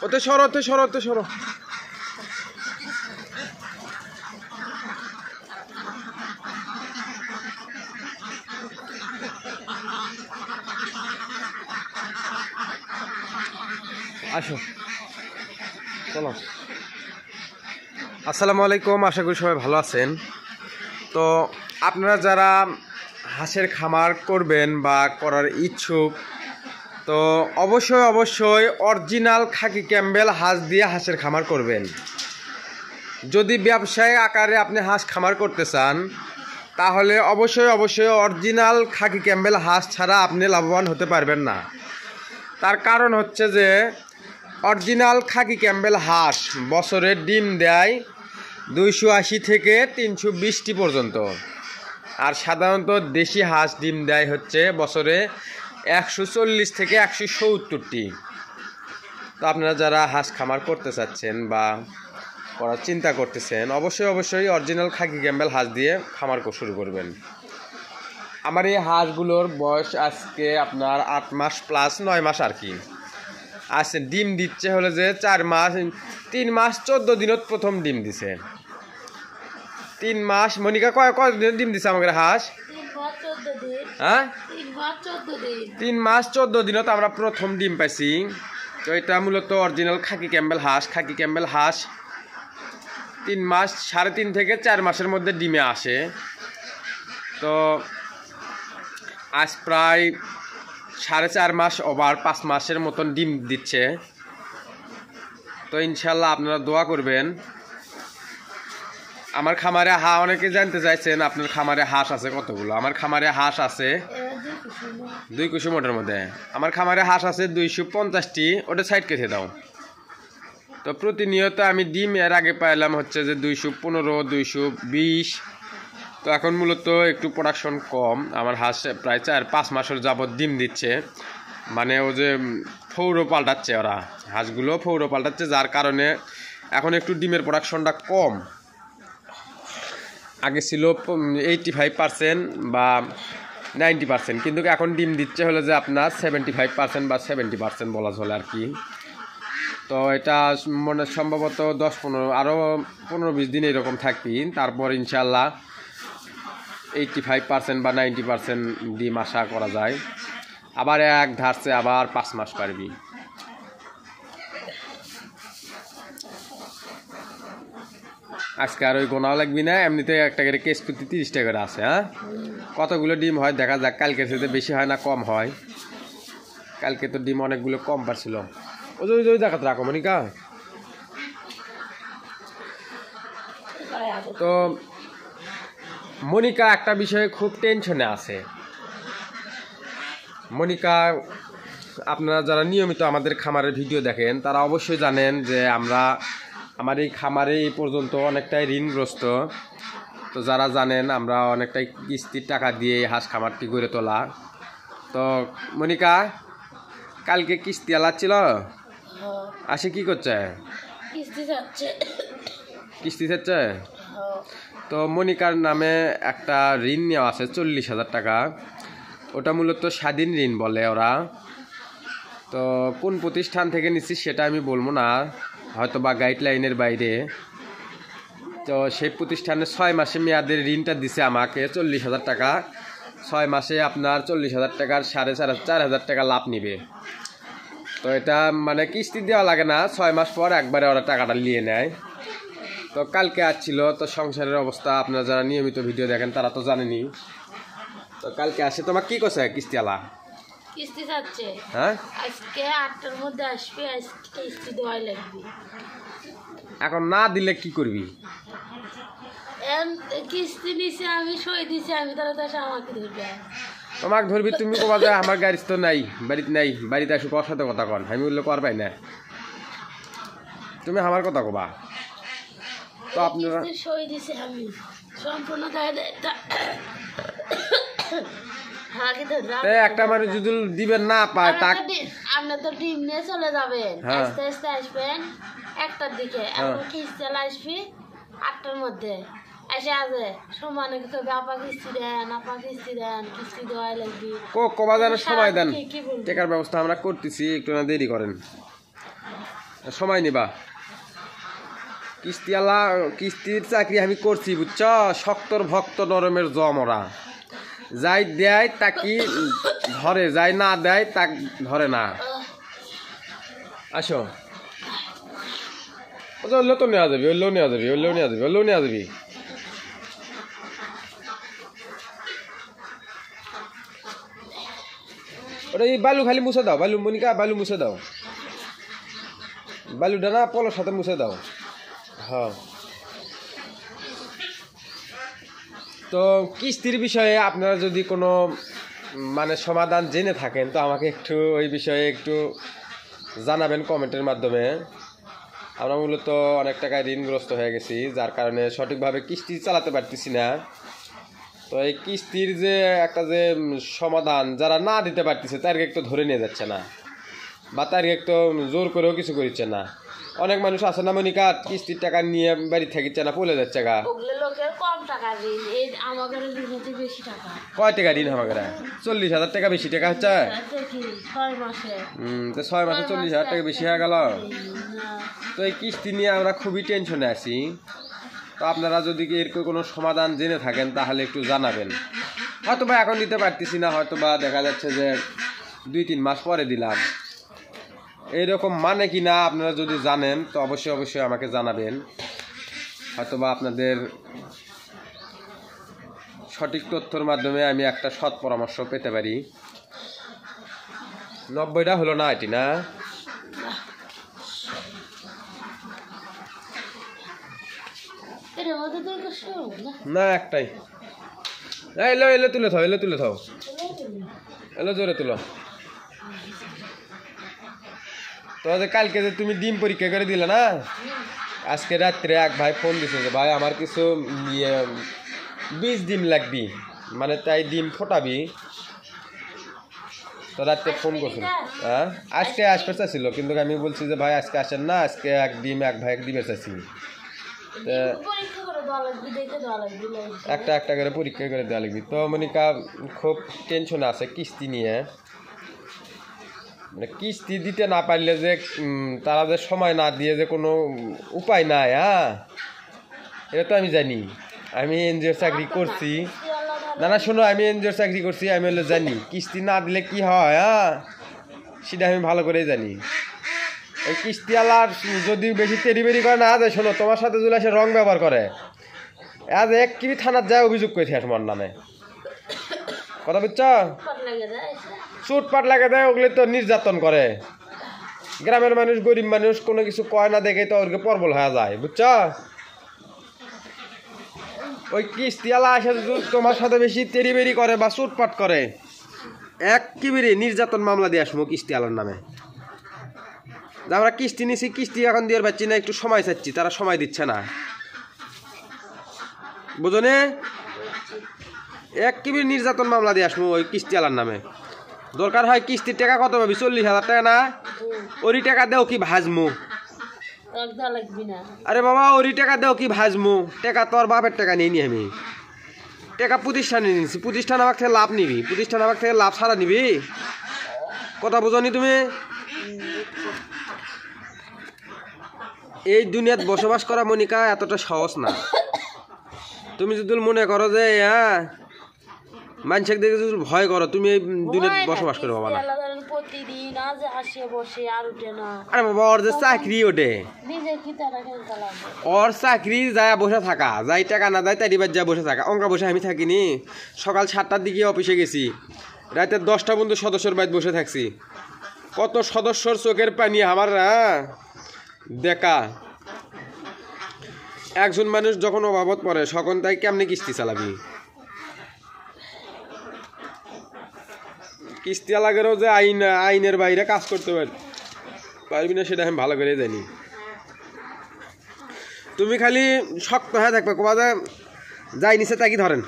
ওতে সরো, ওতে সরো, ওতে সরো। আসো, চলো। আসসালামু আলাইকুম, আশা করি সবাই ভালো আছেন। তো আপনারা যারা হাঁসের খামার করবেন বা করার ইচ্ছুক, তো অবশ্যই অরিজিনাল খাকি ক্যাম্বেল হাঁস দিয়ে হাঁসের খামার করবেন। যদি ব্যবসায়িক আকারে আপনি হাঁস খামার করতে চান, তাহলে অবশ্যই অরিজিনাল খাকি ক্যাম্বেল হাঁস ছাড়া আপনি লাভবান হতে পারবেন না। তার কারণ হচ্ছে যে অরিজিনাল খাকি ক্যাম্বেল হাঁস বছরে ডিম দেয় 280 থেকে 320টি পর্যন্ত, আর সাধারণত দেশি হাঁস ডিম দেয় হচ্ছে বছরে 140 থেকে 170টি। তো আপনারা যারা হাঁস খামার করতে চাচ্ছেন বা করার চিন্তা করতেছেন, অবশ্যই অরিজিনাল খাকি ক্যাম্বেল হাঁস দিয়ে খামার শুরু করবেন। আমার এই হাঁসগুলোর বয়স আজকে আপনার 8 মাস প্লাস 9 মাস আর কি আছে। ডিম দিচ্ছে হলে যে 4 মাস, 3 মাস 14 দিনত প্রথম ডিম দিছে। 3 মাস মনিকা কয় দিন ডিম দিছে আমাদের হাঁস? হ্যাঁ, 3 মাস 14 দিনত আমরা প্রথম ডিম পাইছি। তো এটা মূলত অরিজিনাল খাকি ক্যাম্বেল হাঁস। খাকি ক্যাম্বেল হাঁস 3 মাস 3.5 থেকে 4 মাসের মধ্যে ডিমে আসে। তো আজ প্রায় 4.5 মাস ওভার 5 মাসের মতন ডিম দিচ্ছে। তো ইনশাল্লাহ আপনারা দোয়া করবেন। আমার খামারে অনেকে জানতে চাইছেন আপনার খামারে হাঁস আছে কতগুলো। আমার খামারে হাঁস আছে 2 কুসুমের মধ্যে। আমার খামারে হাঁস আছে 250টি। ওটা সাইড কেটে দাও। তো প্রতিনিয়ত আমি ডিম এর আগে পাইলাম হচ্ছে যে 215, 220। তো এখন মূলত একটু প্রোডাকশন কম। আমার হাঁস প্রায় 4-5 মাসের যাবৎ ডিম দিচ্ছে, মানে ও যে ফৌরো পাল্টাচ্ছে, ওরা হাঁসগুলো ফৌরো পাল্টাচ্ছে, যার কারণে এখন একটু ডিমের প্রোডাকশনটা কম। আগে ছিল 85% বা 90%, কিন্তু এখন ডিম দিচ্ছে হলো যে আপনার 75% বা 70% বলা চলে আর কি। তো এটা মনে সম্ভবত 10-15 আরও 15-20 দিন এরকম থাকবি, তারপর ইনশাল্লাহ 85% বা 90% ডিম আশা করা যায়। আবার এক ধারছে আবার 5 মাস পারবি। আজকে আর ওই গোনাও লাগবি না, এমনিতে একটা করে কেস প্রতি 30 টাকা করে আছে। হ্যাঁ, কতগুলো ডিম হয় দেখা যাক। কালকের সাথে বেশি হয় না কম হয়। কালকে তো ডিম অনেকগুলো কম পারছিল। ওই জায়গাতে রাখো মনিকা। তো মনিকা একটা বিষয়ে খুব টেনশনে আছে। মনিকা, আপনারা যারা নিয়মিত আমাদের খামারের ভিডিও দেখেন তারা অবশ্যই জানেন যে আমার এই খামারে এই পর্যন্ত অনেকটাই ঋণগ্রস্ত। তো যারা জানেন আমরা অনেকটাই কিস্তির টাকা দিয়ে হাঁস খামারটি গড়ে তোলা। তো মনিকা কালকে কিস্তি আলাচ্ছিল, আসে কি করছে? কিস্তি চাচ্ছে। তো মনিকার নামে একটা ঋণ নেওয়া আছে 40,000 টাকা। ওটা মূলত স্বাধীন ঋণ বলে ওরা। তো কোন প্রতিষ্ঠান থেকে নিচ্ছি সেটা আমি বলবো না, হয়তো বা গাইডলাইনের বাইরে। তো সেই প্রতিষ্ঠানে 6 মাসে মেয়াদের ঋণটা দিছে আমাকে 40,000 টাকা। 6 মাসে আপনার 40,000 টাকার 4,500 টাকা লাভ নিবে। তো এটা মানে কিস্তি দেওয়া লাগে না, 6 মাস পর একবারে ওরা টাকাটা নিয়ে নেয়। তো কালকে আসছিল। তো সংসারের অবস্থা আপনারা যারা নিয়মিত ভিডিও দেখেন তারা তো জানেনি। তো কালকে আসে, তোমার কি করছে কিস্তিওয়ালা? কিস্তি যাচ্ছে। হ্যাঁ, আজকে 8টার মধ্যে আসবে, আজকে কিস্তি দেওয়াই লাগবে। এখন না দিলে কি করবি? কিস্তি নিছে আমি, সই দিছি আমি, তাহলে তো আমাকে ধরবে। তোমাকে ধরবি তুমি কবা যায় আমার গাড়ি তো নাই, বাড়িতে নাই, বাড়িতে আসো কর সাথে কথা কন, আমি বললে করবাই না, তুমি আমার কথা কবা। তো আপনারা সই দিছি আমি সম্পূর্ণ একটা মানুষ যদি দিবেন না পায় তা আপনি তো ডিম নিয়ে চলে যাবেন, আস্তে আস্তে আসবেন 1টার দিকে। কিস্তি আসবি 8টার মধ্যে এসে আছে সমানে আপা কিস্তি দেন, আপা কিস্তি দেন, কিস্তি দেওয়াই লাগবে। কবা যেন সময় দেন, টাকার ব্যবস্থা আমরা করতেছি, একটু না দেরি করেন। সময় নিবা। কিস্তির চাকরি আমি করছি বুঝছ, শক্তর ভক্ত নরমের জমরা, যাই দেয় তাকে ধরে, যাই না দেয় তাক ধরে না। আসো ওইলো তো নেওয়া যাবি, ওইলেও নেওয়া যাবি, ওইলেও নেওয়া যাবি, ওইলেও নেওয়া যাবি। ওটা এই বালু খালি মুছে দাও, বালু মনিকা বালু মুছে দাও, বালুটা না পলোর সাথে মুছে দাও। হ্যাঁ, তো কিস্তির বিষয়ে আপনারা যদি কোনো মানে সমাধান জেনে থাকেন তো আমাকে একটু ওই বিষয়ে একটু জানাবেন কমেন্টের মাধ্যমে। আমরা মূলত অনেক টাকায় ঋণগ্রস্ত হয়ে গেছি, যার কারণে সঠিকভাবে কিস্তি চালাতে পারতেছি না। তো এই কিস্তির যে একটা যে সমাধান যারা না দিতে পারতেছে তাদেরকে একটু ধরে নিয়ে যাচ্ছে না, বা তাদেরকে একটু জোর করেও কিছু করছে না। অনেক মানুষ আছে না মনিকা, কিস্তির টাকা নিয়ে বাড়ি থাকিচ্ছে না, পলে যাচ্ছে গা। কয় টাকা ঋণ আমাকে? 40,000 টাকা বেশি টাকা হচ্ছে। 6 মাসে 40,000 টাকা বেশি হয়ে গেল। তো এই কিস্তি নিয়ে আমরা খুবই টেনশনে আছি। তো আপনারা যদি এর কোনো সমাধান জেনে থাকেন তাহলে একটু জানাবেন। হয়তো বা এখন দিতে পারতেছি না, হয়তো বা দেখা যাচ্ছে যে 2-3 মাস পরে দিলাম, এইরকম মানে কি না আপনারা যদি জানেন তো অবশ্যই অবশ্যই আমাকে জানাবেন। হয়তো বা আপনাদের সঠিক তথ্যের মাধ্যমে আমি একটা সৎ পরামর্শ পেতে পারি। 90টা হলো না এটি না? না একটাই। এলো এলো তুলে থাও, এলো তুলে থাও, এলো জোরে তুলো। তো কালকে যে তুমি ডিম পরীক্ষা করে দিলে না, আজকে রাত্রে এক ভাই ফোন দিছে যে ভাই আমার কিছু 20 ডিম লাগবি, মানে তাই ডিম ফোটাবি। তো রাত্রে ফোন করছিল, হ্যাঁ আজকে আসতে চাইছিল, কিন্তু আমি বলছি যে ভাই আজকে আসেন না, আজকে এক ভাই দিবে চাইছি। একটা করে পরীক্ষা করে দেওয়া লাগবে। তো মনিকা খুব টেনশনে আছে কিস্তি নিয়ে, মানে কিস্তি দিতে না পারলে যে তারা যে সময় না দিয়ে যে কোনো উপায় নাই। হ্যাঁ, এটা তো আমি জানি, আমি এনজিওর চাকরি করছি। না শোনো, আমি এনজিওর চাকরি করছি, আমি হলে জানি কিস্তি না দিলে কি হয়। হ্যাঁ, সেটা আমি ভালো করেই জানি। এই কিস্তিওয়ালার যদি বেশি তেড়িবেড়ি করে না যায়, শোনো তোমার সাথে যদি সে রং ব্যবহার করে, আজ এক কিবি থানার যায় অভিযোগ করেছে তোমার নামে, কথা বুঝছ? চুটপাট লাগে দেয়, ওগুলো তো নির্যাতন করে। গ্রামের মানুষ গরিব মানুষ কোনো কিছু কয় না দেখে তো ওকে প্রবল হয়ে যায়, বুঝছ? ওই কিস্তিওয়ালা আসে তোমার সাথে বেশি তেড়িবেড়ি করে বা চুটপাট করে, এক কিবিরে নির্যাতন মামলা দিয়ে আসবো কিস্তিওয়ালার নামে। আমরা কিস্তি নিছি, কিস্তি এখন দিয়ে পাচ্ছি না, একটু সময় চাচ্ছি, তারা সময় দিচ্ছে না, বুঝনে? এক কিবির নির্যাতন মামলা দিয়ে আসবো ওই কিস্তিওয়ালার নামে। দরকার হয় কিস্তির টাকা কত পাবি? 40,000 টাকা না? ওরি টাকা দেও কি ভাজমু? আরে বাবা, ওরি টাকা দেও কি ভাজমু? টাকা তোর বাপের টাকা নিয়ে নি, আমি টাকা প্রতিষ্ঠানে নিয়েছি, প্রতিষ্ঠান আমার থেকে লাভ নিবি, প্রতিষ্ঠান আমার থেকে লাভ ছাড়া নিবি, কথা বুঝনি তুমি? এই দুনিয়াত বসবাস করা মনিকা এতটা সহজ না। তুমি যদি মনে করো যে হ্যাঁ মানুষের দেখে যদি ভয় করো, তুমি এই দুনিয়াত বসবাস করো বাবা না। আরে বাবা, ওর যে চাকরি ওঠে, ওর চাকরি যায় বসে থাকা, যাই টাকা না যায় তাই যা বসে থাকা। অঙ্কা বসে আমি থাকিনি, সকাল 7টার দিকে অফিসে গেছি, রাতে 10টা পর্যন্ত সদস্যর বাড়িতে বসে থাকছি। কত সদস্যর চোখের পানি আমার দেখা। একজন মানুষ যখন অভাবত পড়ে তখন তাই কেমনি কিস্তি চালাবি? কিস্তি লাগেও যে আইনের বাইরে কাজ করতে পারবি না, সেটা আমি ভালো করে জানি। তুমি খালি শক্ত হয়ে থাকবে, কবা যে যাই নিচে তাকি ধরেন,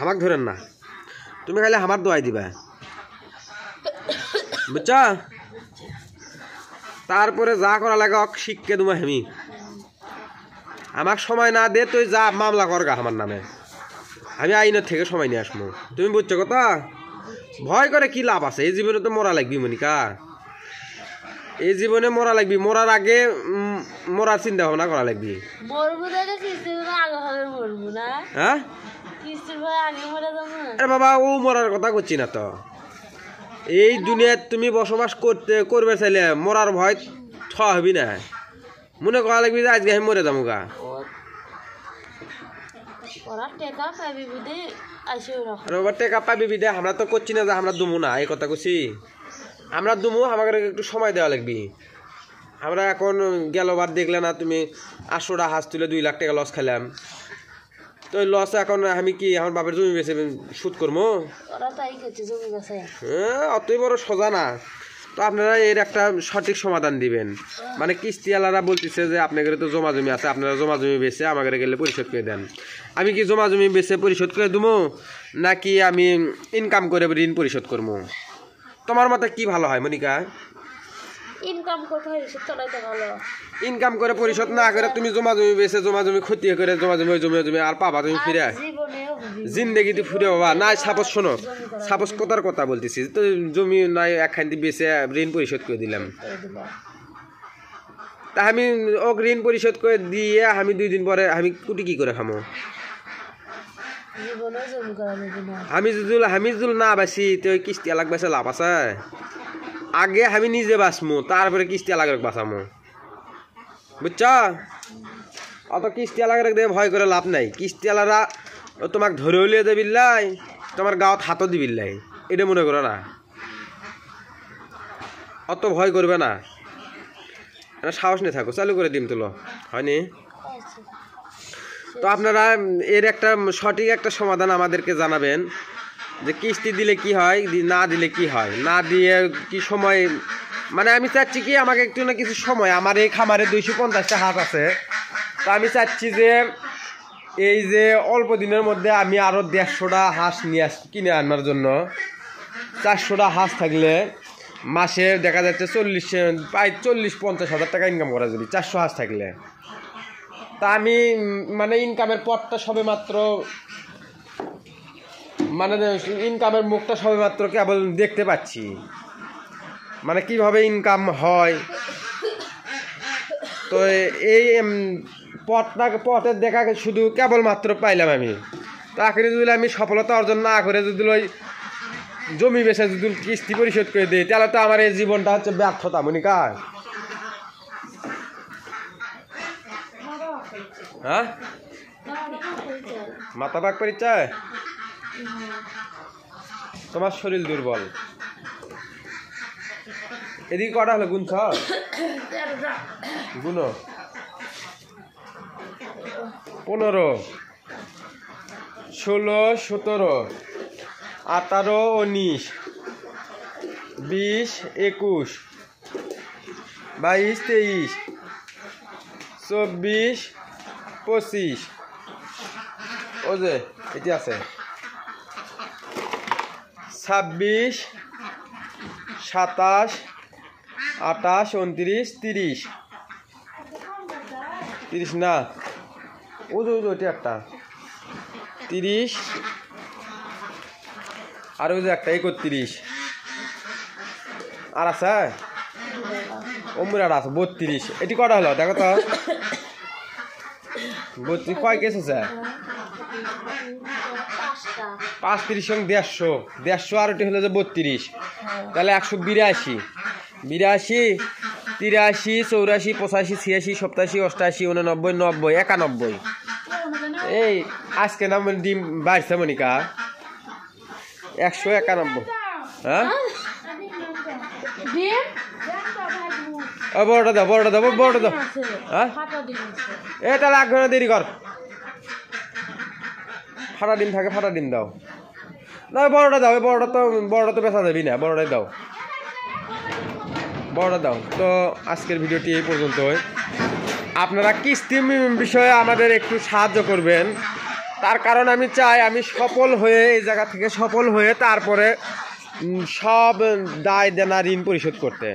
আমাকে ধরেন না, তুমি খালি আমার দোয়াই দিবা, বুঝছ? তারপরে যা করা লাগে শিখকে তোমার হেমি, আমাকে সময় না দে তুই যা মামলা করগা আমার নামে, আমি আইনের থেকে সময় নিয়ে আসবো। তুমি বুঝছো কথা? ভয় করে কি লাভ আছে? এই জীবনে তো মরা লাগবি মনিকা। এই জীবনে মরা লাগবি, মরার আগে মরার চিন্তা ভাবনা করা লাগবি। মরবো দেখে কিস্তির আগে হবে মরবো না, হ্যাঁ কিস্তির ভাই আগে মরে যাবো না। আরে বাবা ও মরার কথা করছি না তো, এই দুনিয়ায় তুমি বসবাস করবে চাইলে মরার ভয় হবি না, মনে করা লাগবি যে আজকে আমি মরে যাবো গা। ওরা টেকা পাবি বুঝি আসে ওরকম। বাবা টেকা পাবি বিদে আমরা তো করছি না যে আমরা দুমু না, এই কথা করছি আমরা দুমু, আমাকে একটু সময় দেওয়া লাগবি। আমরা এখন গেলবার দেখলে না তুমি 800টা হাঁস তুলে 2 লাখ টাকা লস খেলাম, তো ওই লস এখন আমি কি আমার বাপের জমি বেছে সুদ করবো? ওরা তাই করছে জমি গাছে। হ্যাঁ অতই বড় সোজা না। তো আপনারা এর একটা সঠিক সমাধান দিবেন, মানে কিস্তিওয়ালারা বলতেছে যে আপনাদের তো জমা জমি আছে, আপনারা জমা জমি বেছে আমাকে গেলে পরিশোধ করে দেন। আমি কি জমা জমি বেছে পরিশোধ করে দেবো নাকি আমি ইনকাম করে ঋণ পরিশোধ করবো? তোমার মতে কি ভালো হয় মনিকা? ইনকাম করতে হয় চলাইতে ভালো। ইনকাম করে পরিশোধ না করে তুমি জমা জমি বেছে জমা জমি ক্ষতি করে জমা জমি আর পাবা তুমি ফিরে জিন্দেগিতে ফিরে পাবা না। সাপোজ শোনো, সাপোজ কথার কথা বলতেছি, তো জমি নাই একখান বেছে ঋণ পরিশোধ করে দিলাম, তা আমি ও ঋণ পরিশোধ করে দিয়ে আমি 2 দিন পরে আমি কুটি কি করে খামো? আমি যদি না বাসি তো ওই কিস্তি আলাগ বেসে লাভ আছে? আগে আমি নিজে বাঁচমু তারপরে কিস্তি আলাগ বাঁচামো, বুঝছ? অত কিস্তি আলাগ দিয়ে ভয় করে লাভ নাই। কিস্তি আলারা তোমাকে ধরে উলিয়ে দেবিল্লাই, তোমার গাঁত হাতও দিবিল্লাই, এটা মনে করো না, অত ভয় করবে না, সাহস নিয়ে থাকো, চালু করে দিম তুলো হয়নি। তো আপনারা এর একটা সঠিক একটা সমাধান আমাদেরকে জানাবেন যে কিস্তি দিলে কি হয়, না দিলে কি হয়, না দিয়ে কি সময়, মানে আমি চাচ্ছি কি আমাকে একটু না কিছু সময়, আমার এই খামারে 250টা হাঁস আছে, তা আমি চাচ্ছি যে এই যে অল্প দিনের মধ্যে আমি আরও 150টা হাঁস কিনে আনার জন্য। 400টা হাঁস থাকলে মাসে দেখা যাচ্ছে 40-50 হাজার টাকা ইনকাম করা যাবে 400 হাঁস থাকলে। তা আমি মানে ইনকামের পথটা সবে মাত্র, মানে ইনকামের মুখটা সবে মাত্র কেবল দেখতে পাচ্ছি, মানে কিভাবে ইনকাম হয়। তো এই পথের দেখা শুধু কেবলমাত্র পাইলাম আমি। তাকে যদি আমি সফলতা অর্জন না করে যদি ওই জমি বেচে যদি কিস্তি পরিশোধ করে দিই, তাহলে তো আমার এই জীবনটা হচ্ছে ব্যর্থতা মনিকা। হ্যাঁ মাথা পাক পরিচয়, তোমার শরীর দুর্বল। এদিকে কটা হলো গুনছ? গুনো 15, 16, 17, 18, 19, 20, 21, 22, 23, 24, 25, ও যে এটি আছে 26, 27, 28, 29, 30 না, ও যে ওইটা একটা 30, আর ওই যে একটা 31, আর আছে অমুর আর আছে 32। এটি কটা হলো দেখো তো? 32 কয় কেস আছে? 5, 30 সঙ্গে 150, আর ওটি হলো যে 32, তাহলে 182, 82, 83, 84, 85, 86, 87, 88, 89, 90, 91। এই আজকে না ডিম বাড়ছে মনিকা 191। হ্যাঁ বড়টা দাও, বড়টা দাও, বড়টা দাও। হ্যাঁ এ তাহলে 1 ঘন্টা দেরি কর, ফাটা ডিম থাকে, ফাটা ডিম দাও না, বড়টা দাও। ওই বড়টা তো বেচা যাবি না, বড়টাই দাও, বড়টা দাও। তো আজকের ভিডিওটি এই পর্যন্তই। আপনারা কিস্তি বিষয়ে আমাদের একটু সাহায্য করবেন, তার কারণ আমি চাই আমি সফল হয়ে এই জায়গা থেকে সফল হয়ে তারপরে সব দায় দেনা ঋণ পরিশোধ করতে।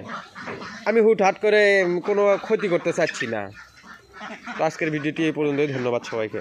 আমি হুটহাট করে কোনো ক্ষতি করতে চাচ্ছি না। তো আজকের ভিডিওটি এই পর্যন্তই। ধন্যবাদ সবাইকে।